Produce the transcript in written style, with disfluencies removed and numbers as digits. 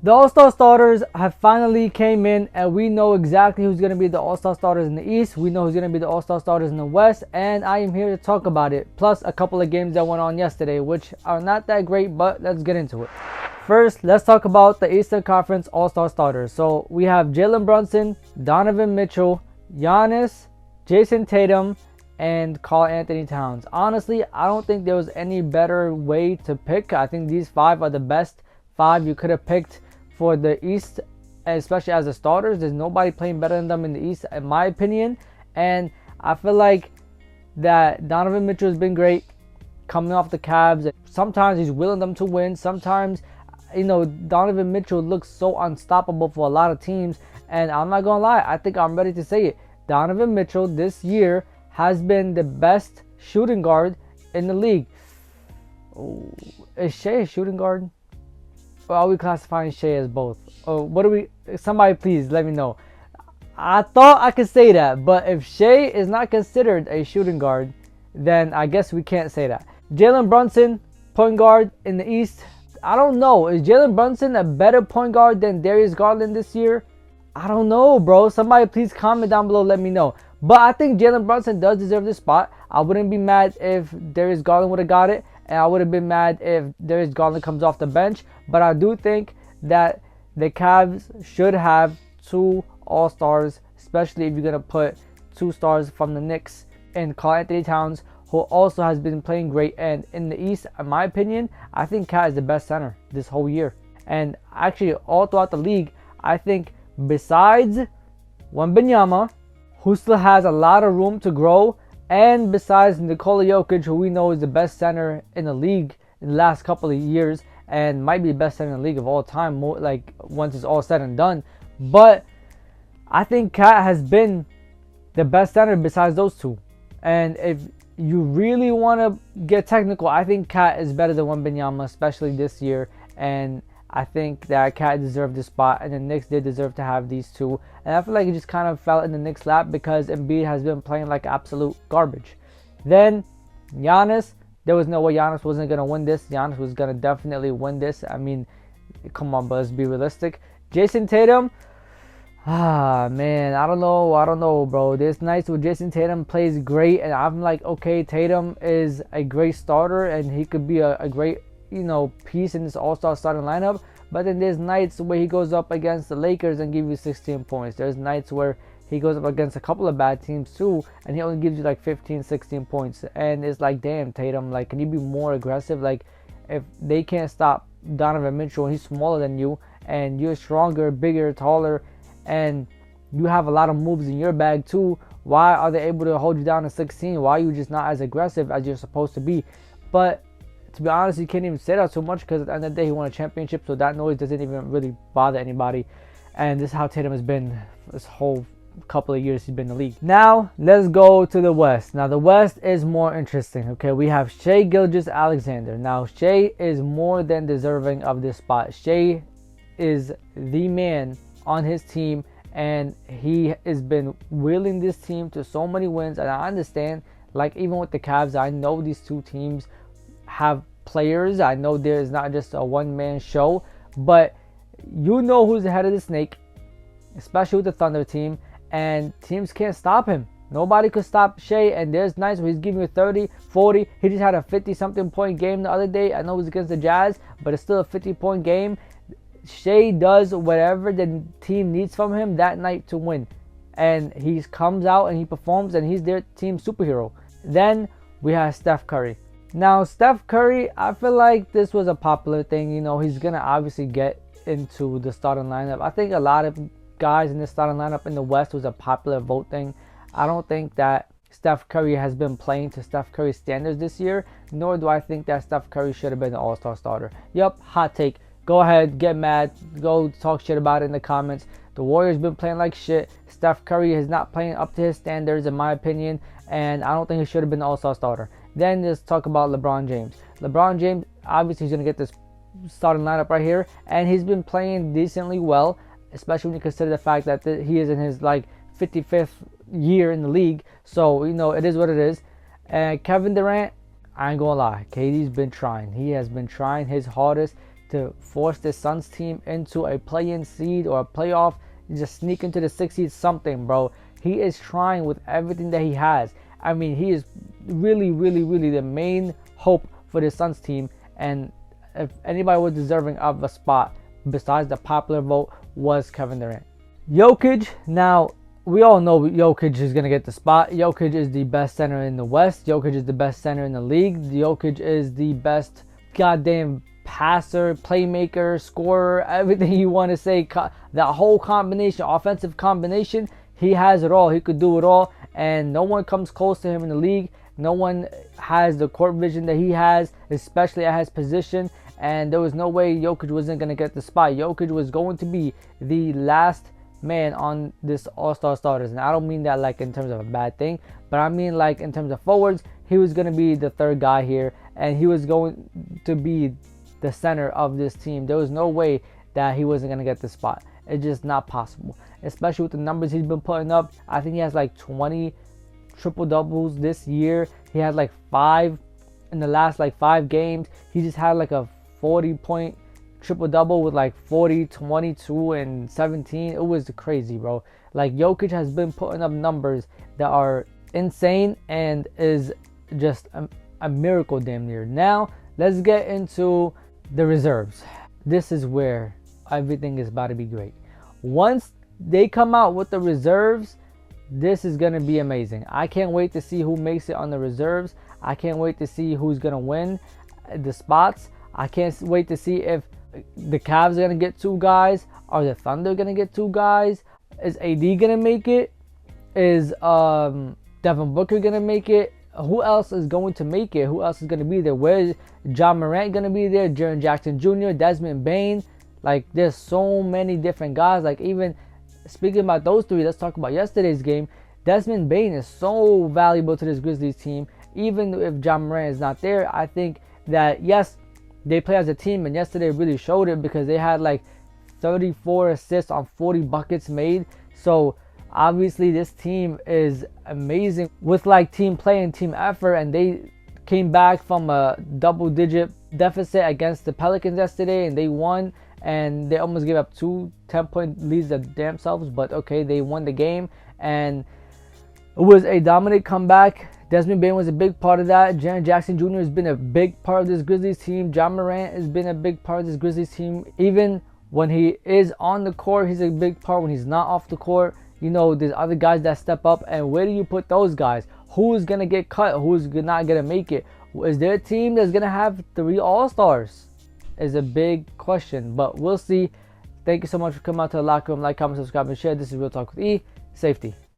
The All-Star starters have finally came in, and we know exactly who's going to be the All-Star starters in the East. We know who's going to be the All-Star starters in the West, and I am here to talk about it. Plus a couple of games that went on yesterday, which are not that great, but let's get into it. First, let's talk about the Eastern Conference All-Star starters. So we have Jalen Brunson, Donovan Mitchell, Giannis, Jason Tatum, and Karl-AnthonyTowns. Honestly, I don't think there was any better way to pick. I think these five are the best five you could have picked for the East, especially as the starters. There's nobody playing better than them in the East, in my opinion. And I feel like that Donovan Mitchell has been great coming off the Cavs. Sometimes he's willing them to win. Sometimes, Donovan Mitchell looks so unstoppable for a lot of teams. And I'm not going to lie, I think I'm ready to say it. Donovan Mitchell this year has been the best shooting guard in the league. Oh, is Shai a shooting guard? Or are we classifying Shai as both? Or what do we? Somebody please let me know. I thought I could say that, but if Shai is not considered a shooting guard, then I guess we can't say that. Jalen Brunson, point guard in the East. I don't know. Is Jalen Brunson a better point guard than Darius Garland this year? I don't know, bro. Somebody please comment down below, let me know. But I think Jalen Brunson does deserve this spot. I wouldn't be mad if Darius Garland would have got it. And I would have been mad if Darius Garland comes off the bench. But I do think that the Cavs should have two All-Stars, especially if you're going to put two stars from the Knicks and Karl-AnthonyTowns, who also has been playing great. And in the East, in my opinion, I think Cat is the best center this whole year. And actually, all throughout the league, I think besides Wembanyama, who still has a lot of room to grow, and besides Nikola Jokic, who we know is the best center in the league in the last couple of years, and might be the best center in the league of all time, more like once it's all said and done. But I think Cat has been the best center besides those two. And if you really want to get technical, I think Cat is better than Wembanyama, especially this year. And I think that Cat deserved this spot, and the Knicks did deserve to have these two. And I feel like it just kind of fell in the Knicks' lap because Embiid has been playing like absolute garbage. Then Giannis, there was no way Giannis wasn't going to win this. Giannis was going to definitely win this. I mean, come on, but let's be realistic. Jason Tatum, man, I don't know, bro. There's nights where Jason Tatum plays great, and I'm like, okay, Tatum is a great starter, and he could be a great piece in this all-star starting lineup. But then there's nights where he goes up against the Lakers and gives you 16 points. There's nights where he goes up against a couple of bad teams too, and he only gives you like 15, 16 points. And it's like, damn, Tatum, like, can you be more aggressive? Like, if they can't stop Donovan Mitchell and he's smaller than you, and you're stronger, bigger, taller, and you have a lot of moves in your bag too, why are they able to hold you down to 16? Why are you just not as aggressive as you're supposed to be? But to be honest, you can't even say that so much because at the end of the day, he won a championship, so that noise doesn't even really bother anybody. And this is how Tatum has been this whole couple of years he's been in the league. Now, let's go to the West. Now, the West is more interesting, okay? We have ShaiGilgeous-Alexander. Now, Shai is more than deserving of this spot. Shai is the man on his team, and he has been wheeling this team to so many wins. And I understand, like, even with the Cavs, I know these two teams have players. I know there's not just a one-man show, but you know who's ahead of the snake, especially with the Thunder team, and teams can't stop him. Nobody could stop Shai, and there's nights where he's giving you 30, 40. He just had a 50-something point game the other day. I know it was against the Jazz, but it's still a 50-point game. Shai does whatever the team needs from him that night to win, and he comes out and he performs, and he's their team superhero. Then we have Steph Curry. Now, Steph Curry, I feel like this was a popular thing. He's going to obviously get into the starting lineup. I think a lot of guys in the starting lineup in the West was a popular vote thing. I don't think that Steph Curry has been playing to Steph Curry's standards this year, nor do I think that Steph Curry should have been an all-star starter. Yup, hot take. Go ahead, get mad, go talk shit about it in the comments. The Warriors been playing like shit. Steph Curry is not playing up to his standards, in my opinion, and I don't think he should have been an all-star starter. Then let's talk about LeBron James. LeBron James, obviously he's going to get this starting lineup right here, and he's been playing decently well, especially when you consider the fact that he is in his like 55th year in the league. So, it is what it is. And Kevin Durant, I ain't gonna lie, KD's been trying. He has been trying his hardest. to force the Suns team into a play-in seed or a playoff, just sneak into the 6th seed, something, bro. He is trying with everything that he has. I mean, he is really, really, really the main hope for the Suns team. And if anybody was deserving of a spot besides the popular vote, was Kevin Durant. Jokic, now we all know Jokic is going to get the spot. Jokic is the best center in the West. Jokic is the best center in the league. Jokic is the best goddamn passer, playmaker, scorer, everything you want to say. That whole combination, offensive combination, he has it all. He could do it all. And no one comes close to him in the league. No one has the court vision that he has, especially at his position. And there was no way Jokic wasn't going to get the spot. Jokic was going to be the last man on this all-star starters. And I don't mean that like in terms of a bad thing, but I mean like in terms of forwards, he was going to be the third guy here, and he was going to be the center of this team. There was no way that he wasn't going to get the spot. It's just not possible, especially with the numbers he's been putting up. I think he has like 20 triple doubles this year. He had like 5 in the last like 5 games. He just had like a 40-point triple double with like 40, 22, and 17. It was crazy, bro. Like, Jokic has been putting up numbers that are insane and is just a miracle damn near. Now let's get into the reserves. This is where everything is about to be great. Once they come out with the reserves, this is going to be amazing. I can't wait to see who makes it on the reserves. I can't wait to see who's going to win the spots. I can't wait to see if the Cavs are going to get 2 guys. Are the Thunder going to get 2 guys? Is AD going to make it? Is Devin Booker going to make it? Who else is going to make it? Who else is going to be there? Where is John Morant going to be there? Jaren Jackson Jr., Desmond Bane. Like, there's so many different guys. Like, even speaking about those 3, let's talk about yesterday's game. Desmond Bane is so valuable to this Grizzlies team. Even if John Morant is not there, I think that, yes, they play as a team, and yesterday really showed it because they had like 34 assists on 40 buckets made. So obviously this team is amazing with like team play and team effort, and they came back from a double-digit deficit against the Pelicans yesterday, and they won. And they almost gave up 2 10-point leads of damn selves, but okay, they won the game, and it was a dominant comeback. Desmond Bane was a big part of that. Jaren Jackson Jr. has been a big part of this Grizzlies team. John Morant has been a big part of this Grizzlies team. Even when he is on the court, he's a big part. When he's not off the court, you know, there's other guys that step up. And where do you put those guys? Who's going to get cut? Who's not going to make it? Is there a team that's going to have 3 All-Stars? Is a big question, but we'll see. Thank you so much for coming out to the locker room. Like, comment, subscribe, and share. This is Real Talk with E. Safety.